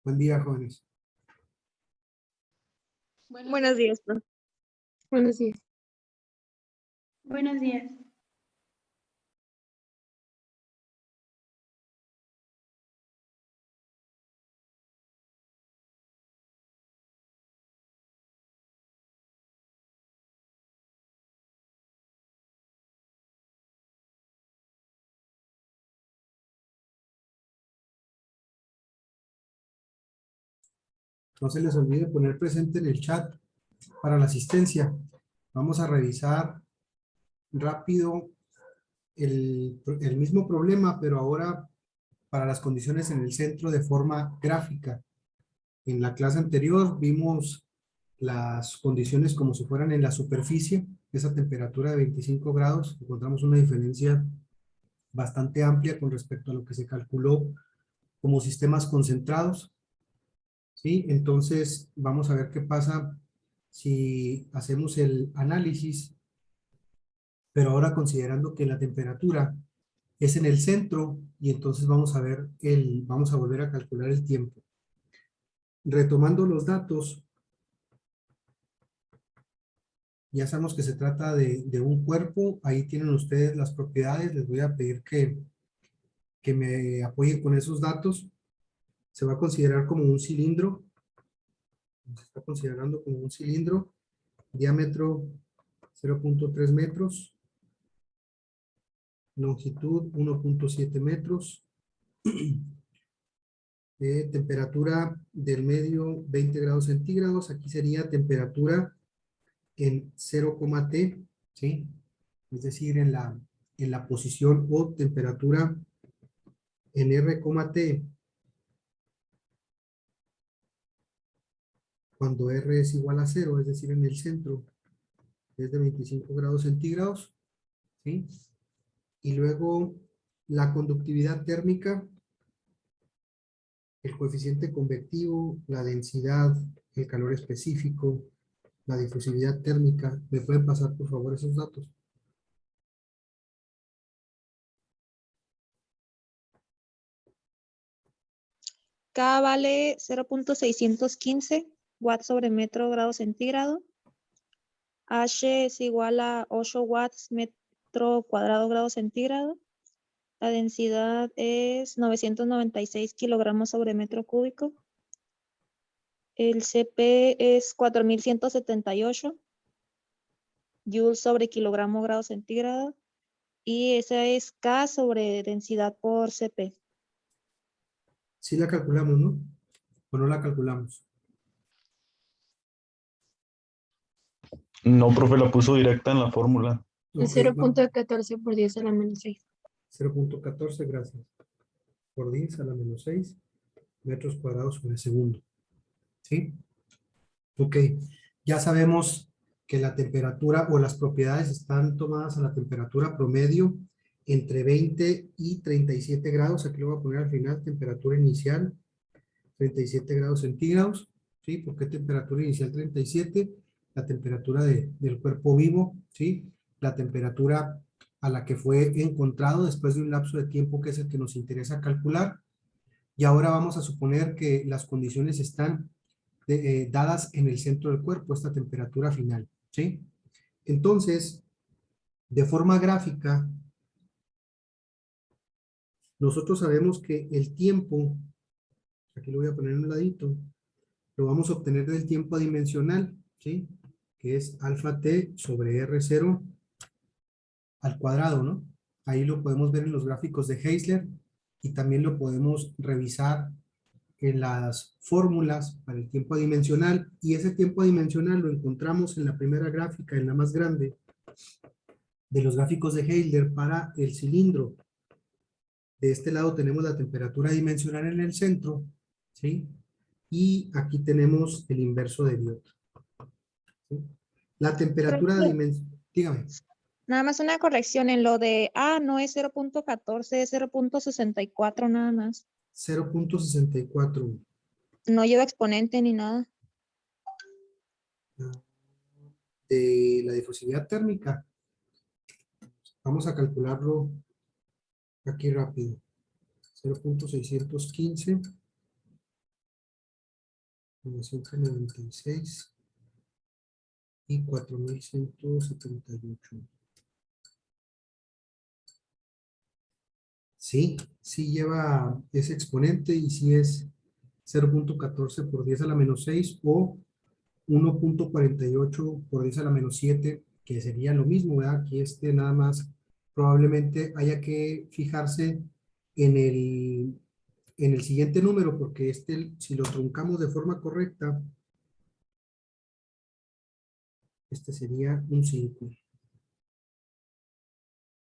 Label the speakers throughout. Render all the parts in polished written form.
Speaker 1: Buen día, jóvenes.
Speaker 2: Buenos días, profe.
Speaker 3: Buenos días.
Speaker 4: Buenos días.
Speaker 1: No se les olvide poner presente en el chat para la asistencia. Vamos a revisar rápido el mismo problema, pero ahora para las condiciones en el centro de forma gráfica. En la clase anterior vimos las condiciones como si fueran en la superficie, esa temperatura de 25 grados, encontramos una diferencia bastante amplia con respecto a lo que se calculó como sistemas concentrados. ¿Sí? Entonces, vamos a ver qué pasa si hacemos el análisis, pero ahora considerando que la temperatura es en el centro, y entonces vamos a ver vamos a volver a calcular el tiempo. Retomando los datos, ya sabemos que se trata de un cuerpo, ahí tienen ustedes las propiedades, les voy a pedir que me apoyen con esos datos. Se va a considerar como un cilindro, se está considerando como un cilindro, diámetro 0.3 metros, longitud 1.7 metros, temperatura del medio 20 grados centígrados, aquí sería temperatura en 0,T, ¿sí? Es decir, en la posición o temperatura en R,T, cuando R es igual a 0, es decir, en el centro, es de 25 grados centígrados, ¿sí? Y luego la conductividad térmica, el coeficiente convectivo, la densidad, el calor específico, la difusividad térmica. ¿Me pueden pasar, por favor, esos datos?
Speaker 2: K vale 0.615 watts sobre metro grado centígrado. H es igual a 8 watts metro cuadrado grado centígrado. La densidad es 996 kilogramos sobre metro cúbico. El CP es 4178 joules sobre kilogramo grado centígrado. Y esa es K sobre densidad por CP.
Speaker 1: Sí la calculamos, ¿no? ¿O no la calculamos?
Speaker 5: No, profe, la puso directa en la fórmula.
Speaker 3: Es
Speaker 1: Ok,
Speaker 3: 0.14 por 10 a la menos 6.
Speaker 1: 0.14, gracias. Por 10 a la menos 6 metros cuadrados sobre segundo. ¿Sí? Ok, ya sabemos que la temperatura o las propiedades están tomadas a la temperatura promedio entre 20 y 37 grados. Aquí lo voy a poner al final, temperatura inicial 37 grados centígrados. ¿Sí? ¿Por qué temperatura inicial 37? La temperatura del cuerpo vivo, ¿sí? La temperatura a la que fue encontrado después de un lapso de tiempo que es el que nos interesa calcular. Y ahora vamos a suponer que las condiciones están dadas en el centro del cuerpo, esta temperatura final, ¿sí? Entonces, de forma gráfica, nosotros sabemos que el tiempo, aquí lo voy a poner en un ladito, lo vamos a obtener del tiempo adimensional, ¿sí? Que es alfa t sobre R0 al cuadrado, ¿no? Ahí lo podemos ver en los gráficos de Heisler y también lo podemos revisar en las fórmulas para el tiempo adimensional, y ese tiempo adimensional lo encontramos en la primera gráfica, en la más grande de los gráficos de Heisler para el cilindro. De este lado tenemos la temperatura dimensional en el centro, ¿sí? Y aquí tenemos el inverso de Biot, ¿sí? La temperatura dimensional, dígame.
Speaker 2: Nada más una corrección en lo de no es 0.14, es 0.64 nada más.
Speaker 1: 0.64.
Speaker 2: No lleva exponente ni nada.
Speaker 1: De la difusividad térmica. Vamos a calcularlo aquí rápido. 0.615 996 y 4178. Sí, sí lleva ese exponente y sí es 0.14 por 10 a la menos 6 o 1.48 por 10 a la menos 7, que sería lo mismo, ¿verdad? Aquí nada más probablemente haya que fijarse en el siguiente número, porque si lo truncamos de forma correcta, sería un 5.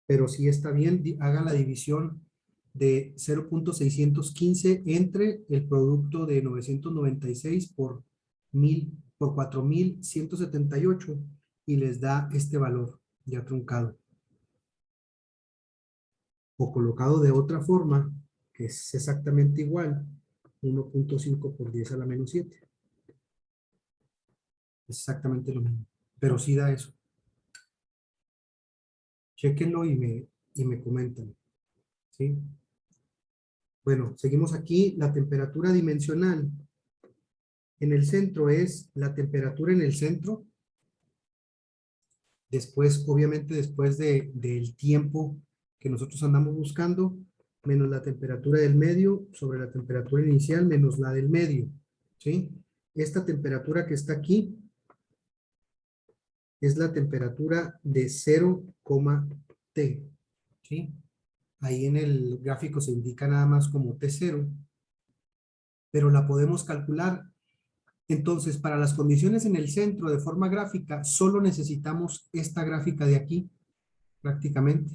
Speaker 1: Pero si está bien, haga la división de 0.615 entre el producto de 996 por 4.178 y les da este valor ya truncado. O colocado de otra forma, que es exactamente igual, 1.5 por 10 a la menos 7. Es exactamente lo mismo, pero sí da eso. Chéquenlo y me comentan. ¿Sí? Bueno, seguimos aquí. La temperatura dimensional en el centro es la temperatura en el centro. Después, obviamente, después del tiempo que nosotros andamos buscando, menos la temperatura del medio sobre la temperatura inicial, menos la del medio. ¿Sí? Esta temperatura que está aquí es la temperatura de 0,T. ¿Sí? Ahí en el gráfico se indica nada más como T0, pero la podemos calcular. Entonces, para las condiciones en el centro de forma gráfica, solo necesitamos esta gráfica de aquí, prácticamente.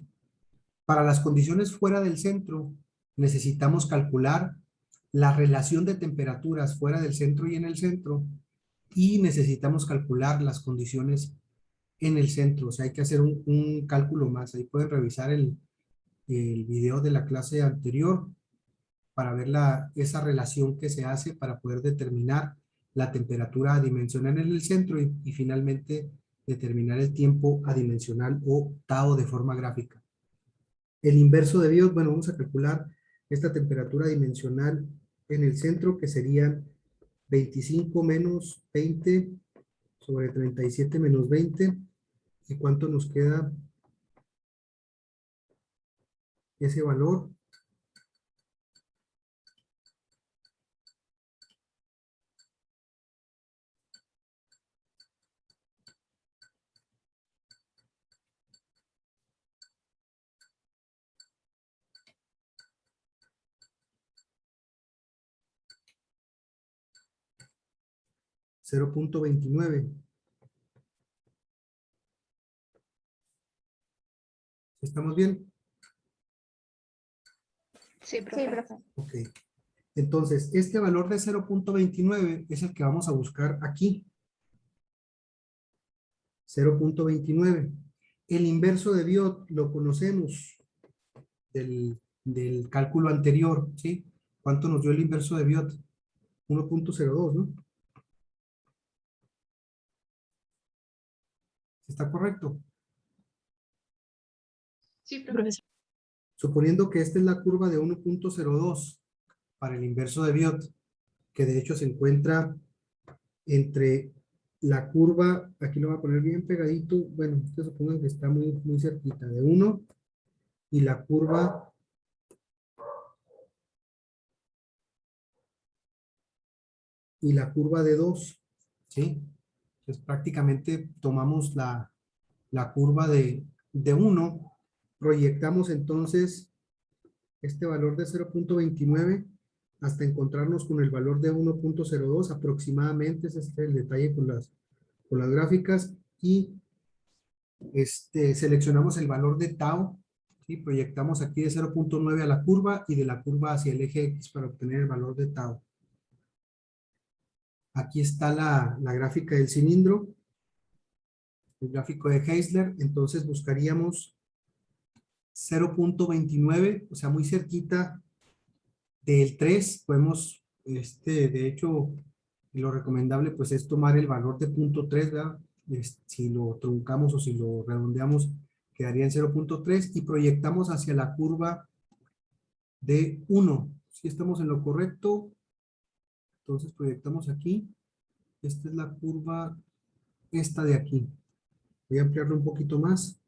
Speaker 1: Para las condiciones fuera del centro, necesitamos calcular la relación de temperaturas fuera del centro y en el centro, y necesitamos calcular las condiciones en el centro. O sea, hay que hacer un cálculo más. Ahí pueden revisar el video de la clase anterior para ver esa relación que se hace para poder determinar la temperatura adimensional en el centro y finalmente determinar el tiempo adimensional o tau de forma gráfica. El inverso de Biot, bueno, vamos a calcular esta temperatura dimensional en el centro, que serían 25 menos 20 sobre 37 menos 20. ¿Y cuánto nos queda ese valor? 0.29. ¿Estamos bien?
Speaker 2: Sí, profe.
Speaker 1: Ok. Entonces, este valor de 0.29 es el que vamos a buscar aquí. 0.29. El inverso de Biot lo conocemos del cálculo anterior, ¿sí? ¿Cuánto nos dio el inverso de Biot? 1.02, ¿no? ¿Está correcto?
Speaker 4: Sí,
Speaker 3: Profesor.
Speaker 1: Suponiendo que esta es la curva de 1.02 para el inverso de Biot, que de hecho se encuentra entre la curva, aquí lo voy a poner bien pegadito, bueno, ustedes supongan que está muy, muy cerquita, de 1 y la curva de 2, ¿sí? Entonces prácticamente tomamos la curva de 1, proyectamos entonces este valor de 0.29 hasta encontrarnos con el valor de 1.02 aproximadamente. Ese es el detalle con las gráficas, y seleccionamos el valor de tau, ¿sí? Proyectamos aquí de 0.9 a la curva y de la curva hacia el eje X para obtener el valor de tau. Aquí está la gráfica del cilindro, el gráfico de Heisler. Entonces buscaríamos 0.29, o sea, muy cerquita del 3. Podemos, de hecho, lo recomendable pues es tomar el valor de 0.3, ¿verdad? Si lo truncamos o si lo redondeamos, quedaría en 0.3 y proyectamos hacia la curva de 1. Si estamos en lo correcto, Entonces proyectamos aquí. Esta es la curva, esta de aquí. Voy a ampliarlo un poquito más.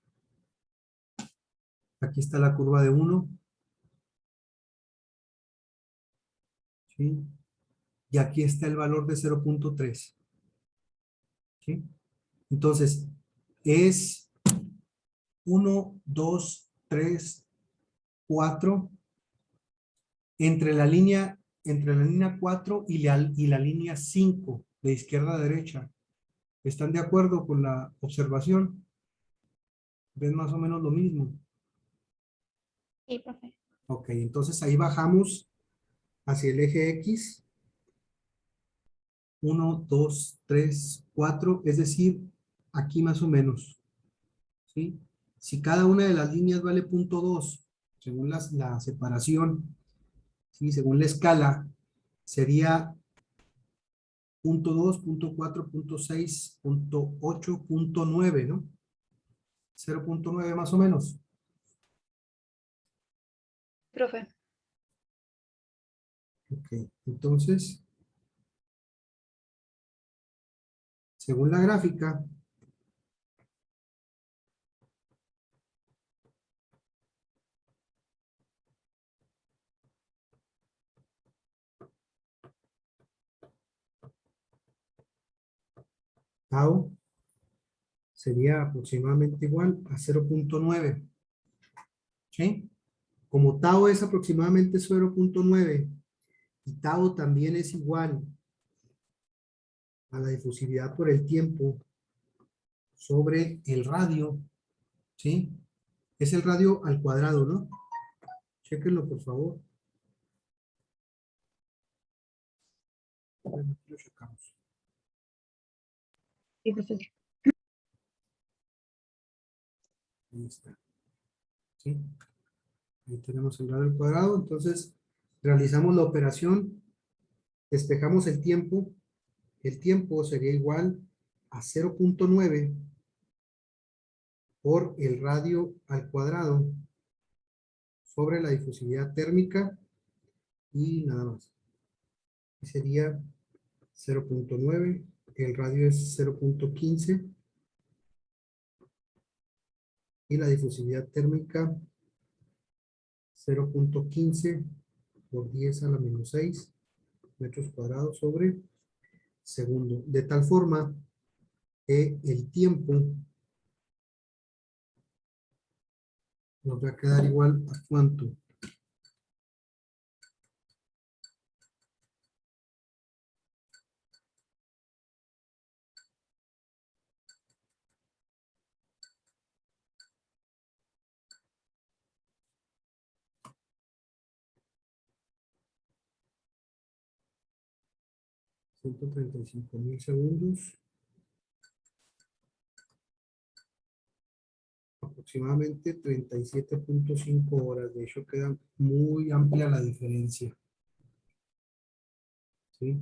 Speaker 1: Aquí está la curva de 1. ¿Sí? Y aquí está el valor de 0.3. ¿Sí? Entonces, es 1, 2, 3, 4. Entre la línea 4 y la línea 5, de izquierda a derecha. ¿Están de acuerdo con la observación? ¿Ven más o menos lo mismo?
Speaker 2: Sí, profe.
Speaker 1: Ok, entonces ahí bajamos hacia el eje X. 1, 2, 3, 4, es decir, aquí más o menos. ¿Sí? Si cada una de las líneas vale 0.2, según la separación, ¿sí? Según la escala, sería 0.2, 0.4, 0.6, 0.8, 0.9, ¿no? 0.9 más o menos.
Speaker 2: Profe.
Speaker 1: Ok, entonces, según la gráfica, tau sería aproximadamente igual a 0.9. ¿Sí? Como tau es aproximadamente 0.9 y tau también es igual a la difusividad por el tiempo sobre el radio, ¿sí? Es el radio al cuadrado, ¿no? Chéquenlo, por favor. Bueno, aquí lo checamos.
Speaker 3: Sí, profesor.
Speaker 1: Ahí está. ¿Sí? Ahí tenemos el radio al cuadrado. Entonces, realizamos la operación, despejamos el tiempo. El tiempo sería igual a 0.9 por el radio al cuadrado sobre la difusividad térmica y nada más. Y sería 0.9, el radio es 0.15 y la difusividad térmica 0.15 por 10 a la menos 6 metros cuadrados sobre segundo. De tal forma que el tiempo nos va a quedar igual a ¿cuánto? $135,000 segundos. Aproximadamente 37.5 horas. De hecho, queda muy amplia la diferencia. ¿Sí?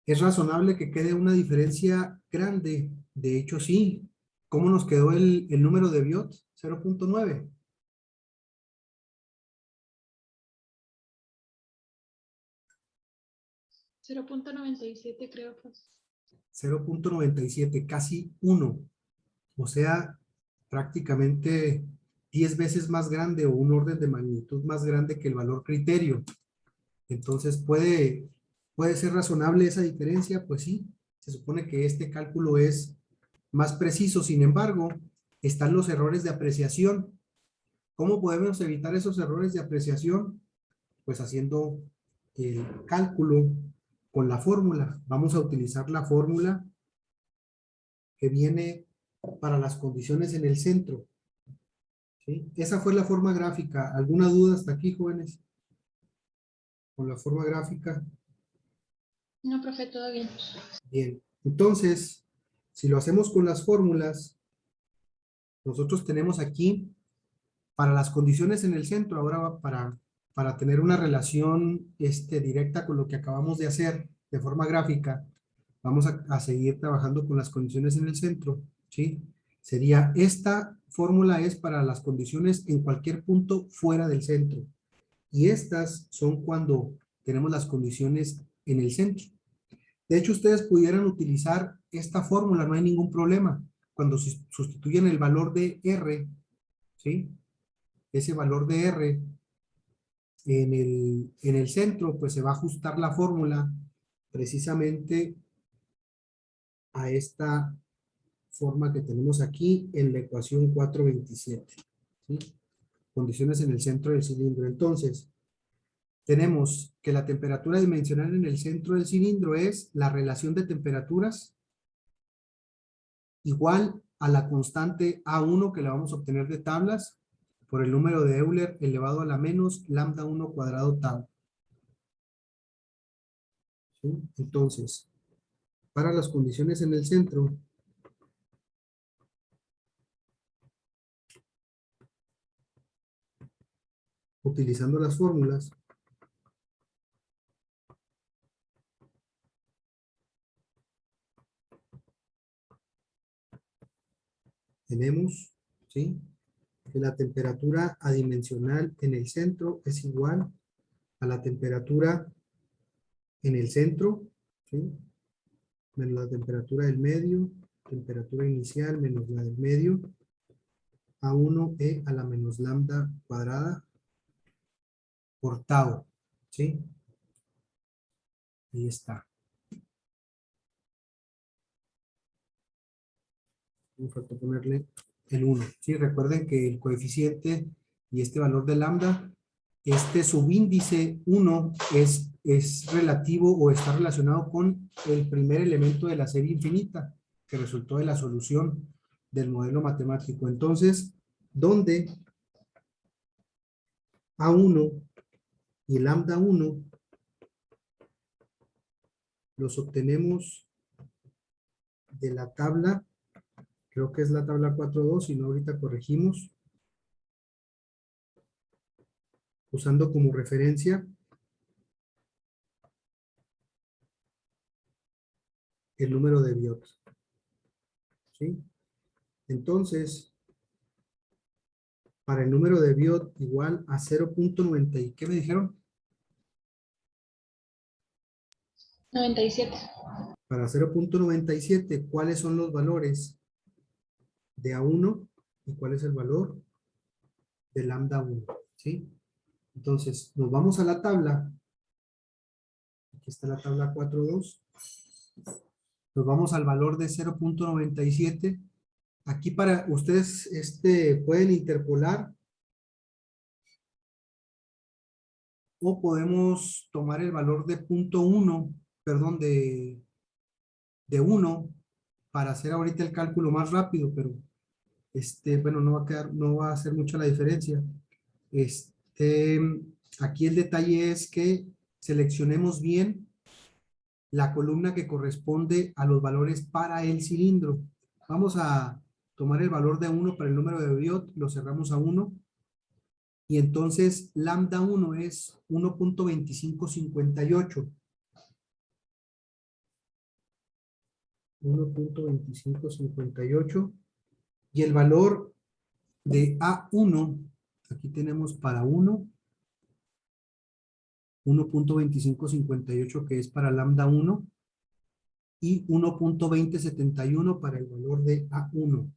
Speaker 1: Es razonable que quede una diferencia grande. De hecho, sí. ¿Cómo nos quedó el número de Biot? 0.9.
Speaker 4: 0.97 creo, pues.
Speaker 1: 0.97, casi 1. O sea, prácticamente 10 veces más grande o un orden de magnitud más grande que el valor criterio. Entonces, ¿puede ser razonable esa diferencia? Pues sí, se supone que este cálculo es más preciso. Sin embargo, están los errores de apreciación. ¿Cómo podemos evitar esos errores de apreciación? Pues haciendo el cálculo con la fórmula. Vamos a utilizar la fórmula que viene para las condiciones en el centro. ¿Sí? Esa fue la forma gráfica. ¿Alguna duda hasta aquí, jóvenes? Con la forma gráfica.
Speaker 4: No, profe, todo bien.
Speaker 1: Bien. Entonces, si lo hacemos con las fórmulas, nosotros tenemos aquí, para las condiciones en el centro, ahora para tener una relación directa con lo que acabamos de hacer de forma gráfica, vamos a seguir trabajando con las condiciones en el centro, ¿sí? Sería, esta fórmula es para las condiciones en cualquier punto fuera del centro. Y estas son cuando tenemos las condiciones en el centro. De hecho, ustedes pudieran utilizar esta fórmula, no hay ningún problema. Cuando se sustituyen el valor de R, ¿sí? Ese valor de R en el centro, pues se va a ajustar la fórmula precisamente a esta forma que tenemos aquí en la ecuación 427. ¿Sí? Condiciones en el centro del cilindro. Entonces, tenemos que la temperatura dimensional en el centro del cilindro es la relación de temperaturas igual a la constante A1 que la vamos a obtener de tablas por el número de Euler elevado a la menos lambda 1 cuadrado tau. ¿Sí? Entonces, para las condiciones en el centro, utilizando las fórmulas, tenemos, ¿sí?, que la temperatura adimensional en el centro es igual a la temperatura en el centro, ¿sí?, menos la temperatura del medio, temperatura inicial menos la del medio, A1E a la menos lambda cuadrada por tau, ¿sí? Ahí está. Me falta ponerle el 1. ¿Sí? Recuerden que el coeficiente y este valor de lambda, este subíndice 1 es relativo o está relacionado con el primer elemento de la serie infinita que resultó de la solución del modelo matemático. Entonces, ¿dónde A1 y lambda 1 los obtenemos de la tabla? Creo que es la tabla 4.2, si no ahorita corregimos. Usando como referencia el número de Biot. ¿Sí? Entonces, para el número de Biot igual a 0.90, ¿qué me dijeron?
Speaker 4: 97.
Speaker 1: Para 0.97, ¿cuáles son los valores de A1 y cuál es el valor de lambda 1? ¿Sí? Entonces, nos vamos a la tabla. Aquí está la tabla 4.2. Nos vamos al valor de 0.97. Aquí para ustedes pueden interpolar o podemos tomar el valor de 0.1, perdón, de 1 para hacer ahorita el cálculo más rápido, pero bueno, no va a hacer mucho la diferencia. Aquí el detalle es que seleccionemos bien la columna que corresponde a los valores para el cilindro. Vamos a tomar el valor de 1 para el número de Biot, lo cerramos a 1, y entonces lambda 1 es 1.2558. 1.2558, y el valor de A1, aquí tenemos para 1.2558 que es para lambda 1, y 1.2071 para el valor de A1.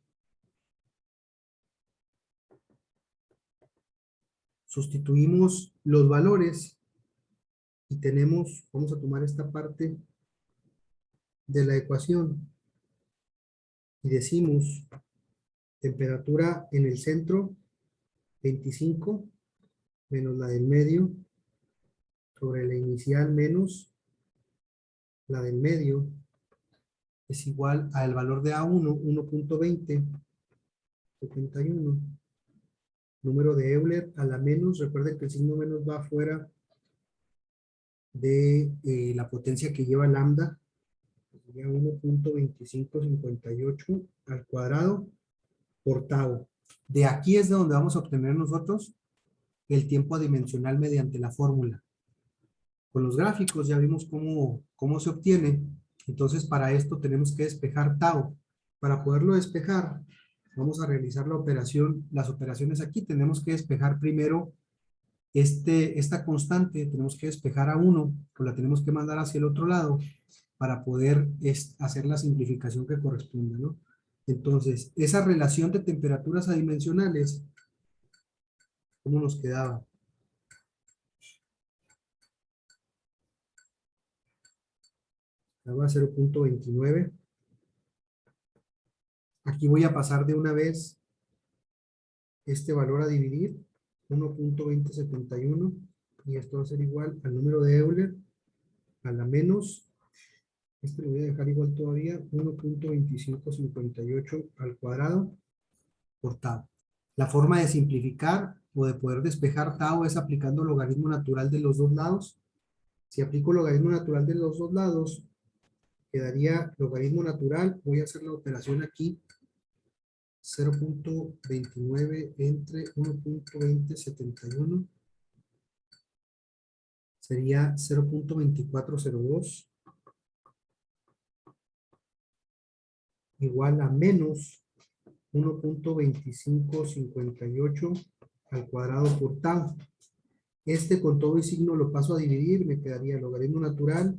Speaker 1: Sustituimos los valores y tenemos, vamos a tomar esta parte de la ecuación y decimos temperatura en el centro 25 menos la del medio sobre la inicial menos la del medio es igual al valor de A1, 1.2071. Número de Euler a la menos, recuerden que el signo menos va fuera de la potencia que lleva lambda, sería 1.2558 al cuadrado por tau. De aquí es de donde vamos a obtener nosotros el tiempo adimensional mediante la fórmula. Con los gráficos ya vimos cómo se obtiene. Entonces para esto tenemos que despejar tau. Para poderlo despejar, vamos a realizar las operaciones aquí. Tenemos que despejar primero esta constante tenemos que despejar a 1, pues la tenemos que mandar hacia el otro lado para poder hacer la simplificación que corresponde, ¿no? Entonces, esa relación de temperaturas adimensionales, ¿cómo nos quedaba? Daba 0.29. Aquí voy a pasar de una vez este valor a dividir, 1.2071, y esto va a ser igual al número de Euler, a la menos, este lo voy a dejar igual todavía, 1.2558 al cuadrado por tau. La forma de simplificar o de poder despejar tau es aplicando logaritmo natural de los dos lados. Si aplico logaritmo natural de los dos lados, quedaría logaritmo natural, voy a hacer la operación aquí, 0.29 entre 1.2071 sería 0.2402 igual a menos 1.2558 al cuadrado por tau. Este con todo y signo lo paso a dividir, me quedaría el logaritmo natural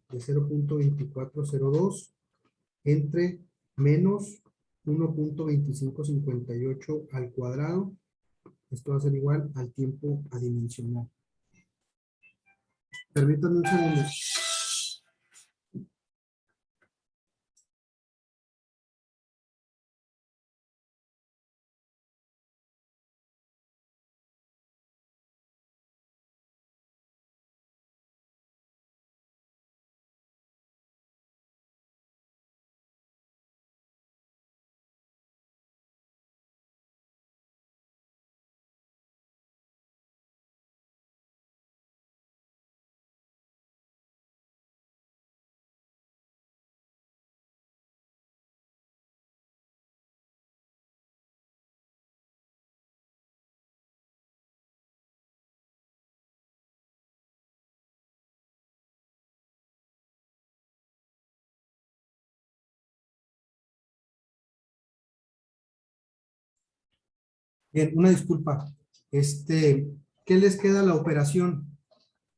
Speaker 1: de 0.2402 entre menos 1.2558 al cuadrado. Esto va a ser igual al tiempo adimensional. Permítanme un segundo. Bien, una disculpa. ¿Qué les queda a la operación?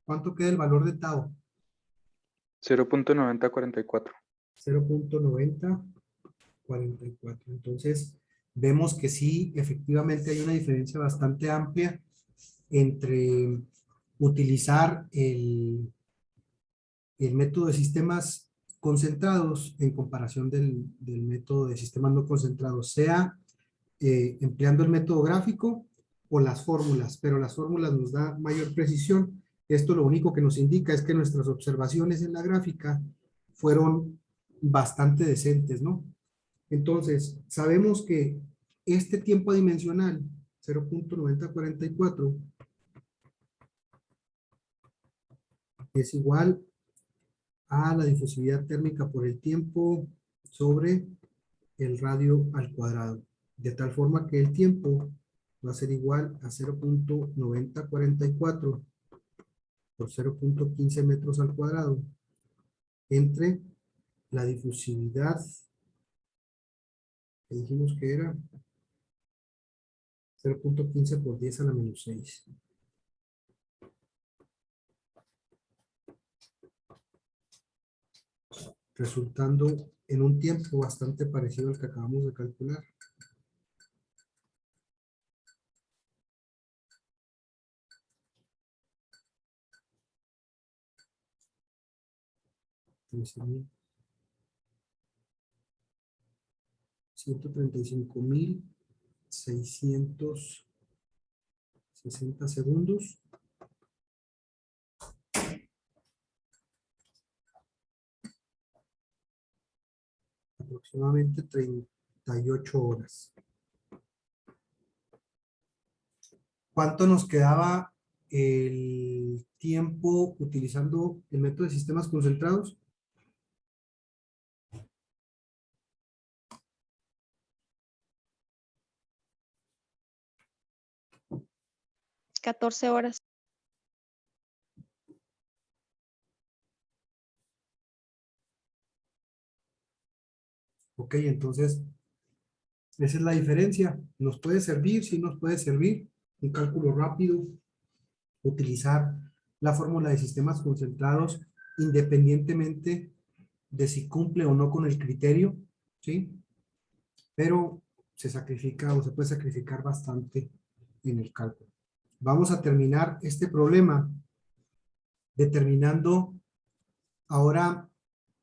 Speaker 1: ¿Cuánto queda el valor de tau?
Speaker 6: 0.9044.
Speaker 1: 0.9044. Entonces, vemos que sí, efectivamente hay una diferencia bastante amplia entre utilizar el método de sistemas concentrados en comparación del método de sistemas no concentrados, sea empleando el método gráfico o las fórmulas, pero las fórmulas nos da mayor precisión. Esto lo único que nos indica es que nuestras observaciones en la gráfica fueron bastante decentes, ¿no? Entonces, sabemos que este tiempo dimensional, 0.9044, es igual a la difusividad térmica por el tiempo sobre el radio al cuadrado. De tal forma que el tiempo va a ser igual a 0.9044 por 0.15 metros al cuadrado entre la difusividad que dijimos que era 0.15 por 10 a la menos 6. Resultando en un tiempo bastante parecido al que acabamos de calcular. $135,660 segundos. Aproximadamente 38 horas. ¿Cuánto nos quedaba el tiempo utilizando el método de sistemas concentrados?
Speaker 2: 14 horas.
Speaker 1: Ok, entonces, esa es la diferencia. ¿Nos puede servir? Sí nos puede servir. Un cálculo rápido utilizar la fórmula de sistemas concentrados independientemente de si cumple o no con el criterio, ¿sí? Pero se sacrifica o se puede sacrificar bastante en el cálculo. Vamos a terminar este problema determinando ahora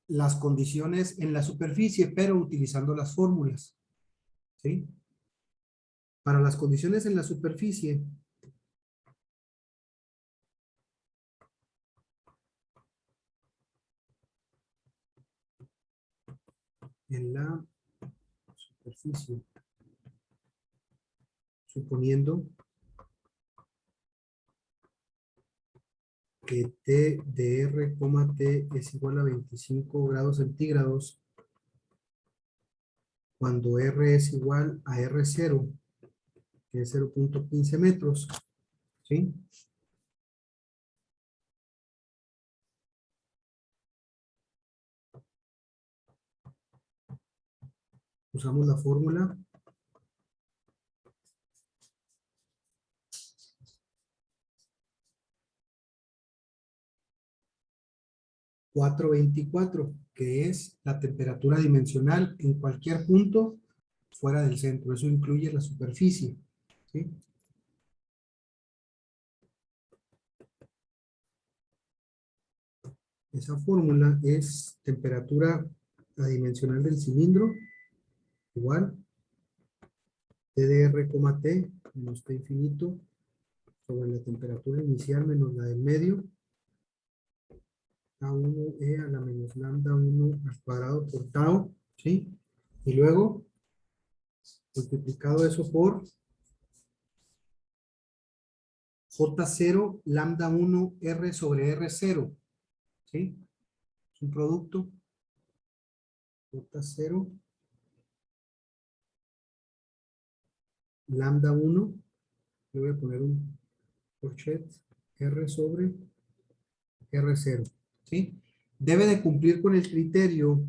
Speaker 1: las condiciones en la superficie, pero utilizando las fórmulas, ¿sí? Para las condiciones en la superficie, en la superficie, suponiendo que T de R, T es igual a 25 grados centígrados, cuando R es igual a R0, que es 0.15 metros, ¿sí? Usamos la fórmula. .424, que es la temperatura dimensional en cualquier punto fuera del centro. Eso incluye la superficie, ¿sí? Esa fórmula es temperatura adimensional del cilindro igual T de R, T menos T infinito sobre la temperatura inicial menos la del medio A1E a la menos lambda 1 al cuadrado por tau, ¿sí? Y luego multiplicado eso por J0 lambda 1 R sobre R0, ¿sí? Es un producto J0 lambda 1, le voy a poner un corchet R sobre R0, ¿sí? Debe de cumplir con el criterio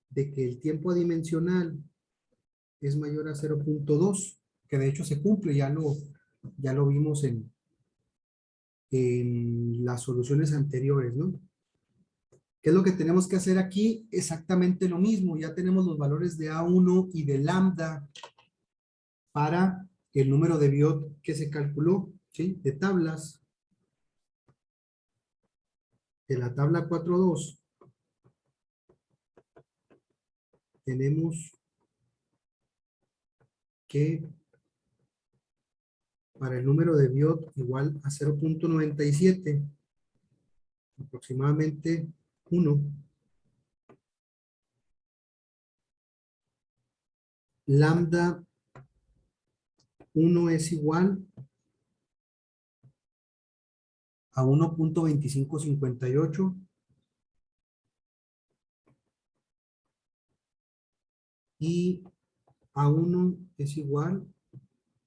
Speaker 1: de que el tiempo adimensional es mayor a 0.2, que de hecho se cumple, ya lo vimos en las soluciones anteriores, ¿no? ¿Qué es lo que tenemos que hacer aquí? Exactamente lo mismo, ya tenemos los valores de A1 y de lambda para el número de Biot que se calculó, ¿sí? De tablas. De la tabla 4.2 tenemos que para el número de Biot igual a 0.97, aproximadamente 1, lambda 1 es igual a 1.2558 y A1 es igual,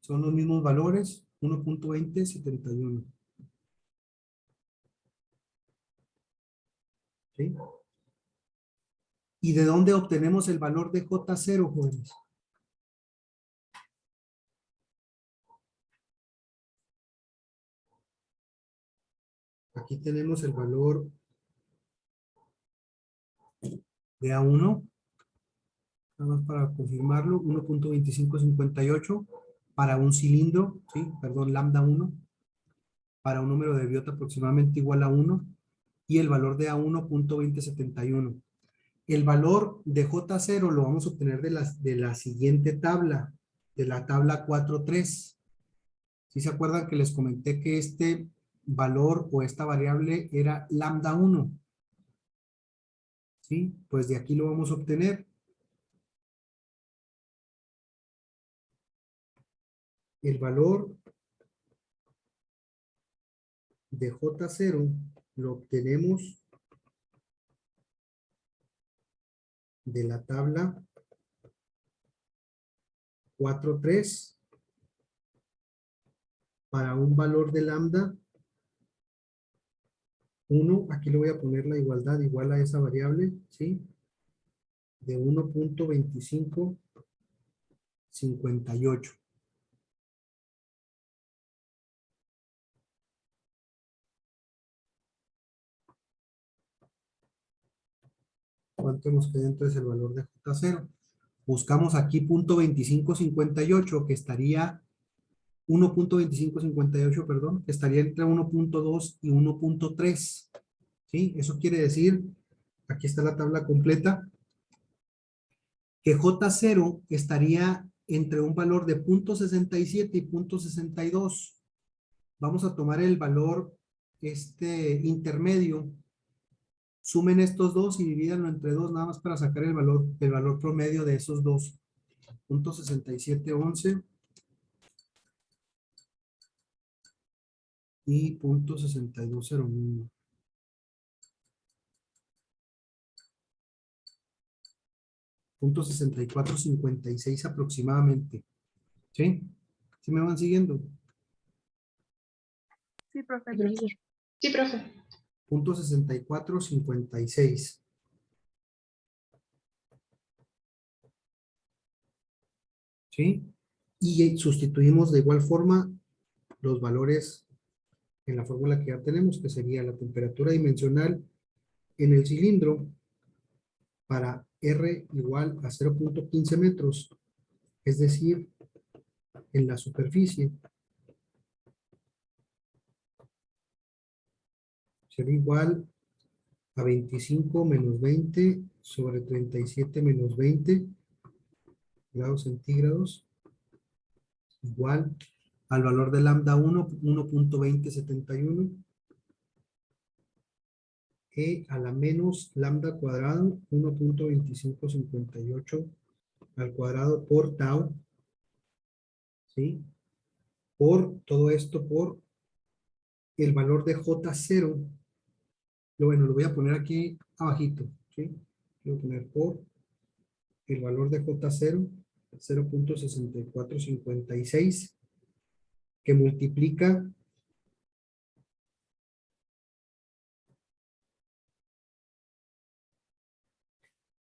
Speaker 1: son los mismos valores, 1.2071. ¿Sí? ¿Y de dónde obtenemos el valor de J0, jóvenes? Aquí tenemos el valor de A1, nada más para confirmarlo, 1.2558 para un cilindro, ¿sí? Perdón, lambda 1, para un número de Biot aproximadamente igual a 1, y el valor de A1, 0.2071. El valor de J0 lo vamos a obtener de la siguiente tabla, de la tabla 4.3. ¿Sí se acuerdan que les comenté que este valor o esta variable era lambda 1? ¿Sí? Pues de aquí lo vamos a obtener. El valor de J0 lo obtenemos de la tabla 4.3 para un valor de lambda 1, aquí le voy a poner la igualdad igual a esa variable, ¿sí? De 1.2558. ¿Cuánto nos queda entonces el valor de J0? Buscamos aquí punto 2558, que estaría 1.2558, perdón, que estaría entre 1.2 y 1.3. ¿Sí? Eso quiere decir, aquí está la tabla completa, que J0 estaría entre un valor de 0.67 y 0.62. Vamos a tomar el valor intermedio. Sumen estos dos y divídanlo entre 2 nada más para sacar el valor promedio de esos dos. 0.6711 y 0.6201. .6456 aproximadamente. ¿Sí? ¿Sí me van siguiendo?
Speaker 2: Sí, profe.
Speaker 3: Profesor.
Speaker 4: Sí, profe.
Speaker 1: .6456. ¿Sí? Y sustituimos de igual forma los valores en la fórmula que ya tenemos, que sería la temperatura dimensional en el cilindro para R igual a 0.15 metros, es decir, en la superficie, será igual a 25 menos 20 sobre 37 menos 20 grados centígrados, igual al valor de lambda 1, 1.2071, e a la menos lambda cuadrado, 1.2558 al cuadrado por tau, ¿sí? Por todo esto, por el valor de J0, bueno, lo voy a poner aquí abajito, ¿sí? Voy a poner por el valor de J0, 0.6456, que multiplica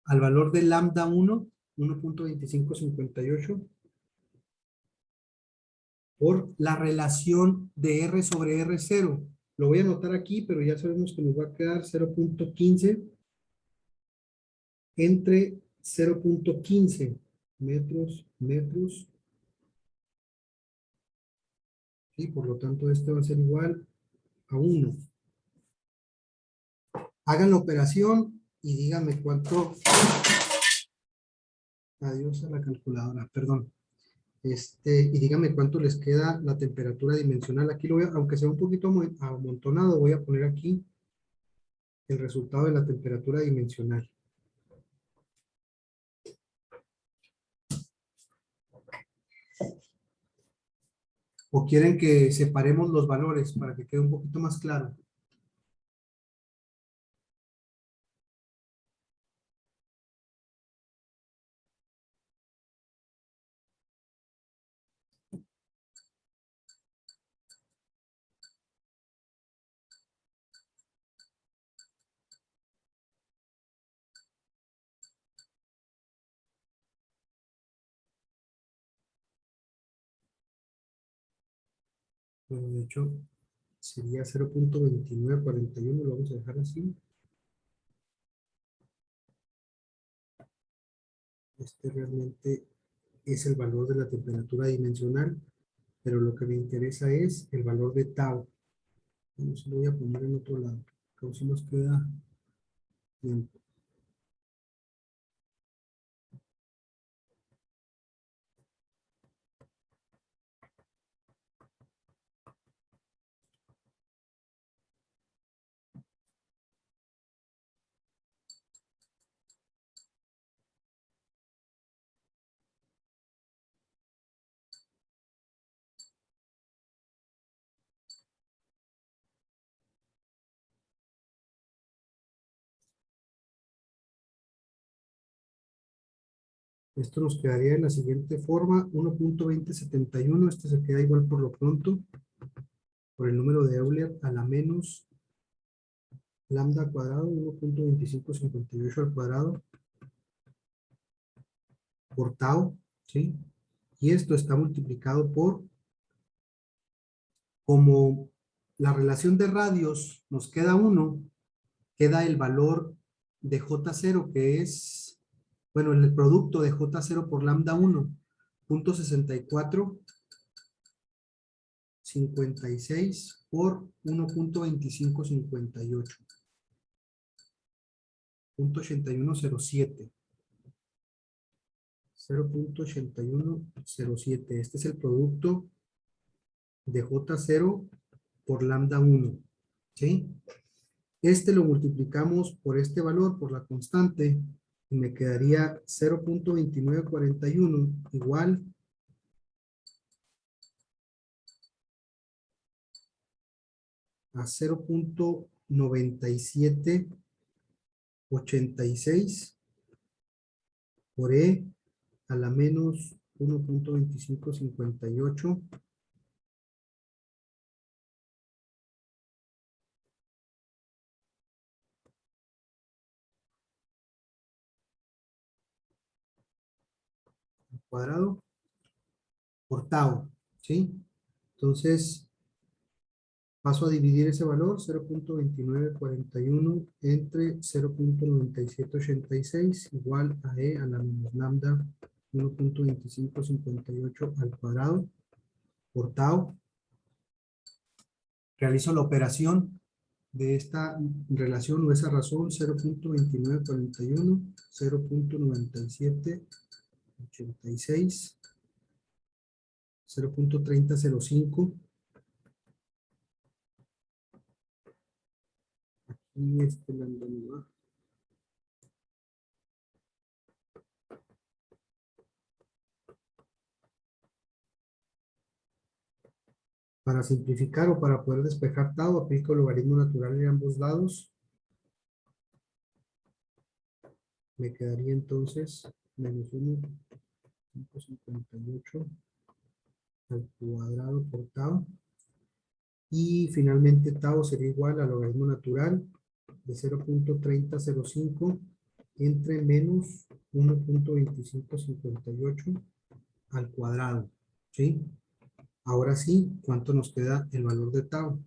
Speaker 1: al valor de lambda 1, 1.2558, por la relación de R sobre R0. Lo voy a anotar aquí, pero ya sabemos que nos va a quedar 0.15 entre 0.15 metros. Y por lo tanto, este va a ser igual a 1. Hagan la operación y díganme cuánto. Adiós a la calculadora, perdón. Y díganme cuánto les queda la temperatura dimensional. Aquí lo voy a, aunque sea un poquito amontonado, voy a poner aquí el resultado de la temperatura dimensional. ¿O quieren que separemos los valores para que quede un poquito más claro? Bueno, de hecho, sería 0.2941, lo vamos a dejar así. Este realmente es el valor de la temperatura dimensional, pero lo que me interesa es el valor de tau. Bueno, se lo voy a poner en otro lado, que así nos queda bien. Esto nos quedaría de la siguiente forma, 1.2071, este se queda igual por lo pronto, por el número de Euler a la menos lambda cuadrado, 1.2558 al cuadrado, por tau, ¿sí? Y esto está multiplicado por, como la relación de radios nos queda 1, queda el valor de J0, que es, bueno, el producto de J0 por lambda 1, punto 64, 56 por 1.2558. Punto 8107. 0.8107. Este es el producto de J0 por lambda 1. ¿Sí? Este lo multiplicamos por este valor, por la constante, y me quedaría 0.2941 igual a 0.9786 por E a la menos 1.2558 al cuadrado por tau, ¿sí? Entonces, paso a dividir ese valor, 0.2941 entre 0.9786 igual a E a la menos lambda 1.2558 al cuadrado por tau. Realizo la operación de esta relación o esa razón, 0.2941, 0.9786, 0.3005. Y este lambda no va. Para simplificar o para poder despejar tau, aplico el logaritmo natural en ambos lados. Me quedaría entonces menos 1.58 al cuadrado por tau. Y finalmente tau sería igual al logaritmo natural de 0.3005 entre menos 1.2558 al cuadrado. ¿Sí? Ahora sí, ¿cuánto nos queda el valor de tau?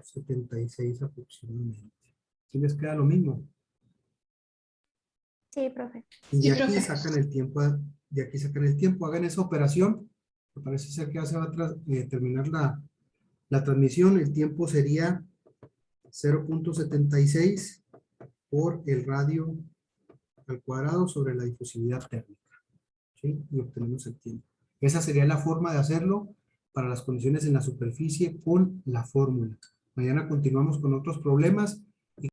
Speaker 1: .76 aproximadamente. ¿Sí les queda lo mismo?
Speaker 2: Sí, profe.
Speaker 1: Y
Speaker 4: Sí,
Speaker 1: de aquí
Speaker 4: profe.
Speaker 1: sacan el tiempo, hagan esa operación. Me parece ser que ya se va a terminar la transmisión. El tiempo sería 0.76 por el radio al cuadrado sobre la difusividad térmica. ¿Sí? Y obtenemos el tiempo. Esa sería la forma de hacerlo para las condiciones en la superficie con la fórmula. Mañana continuamos con otros problemas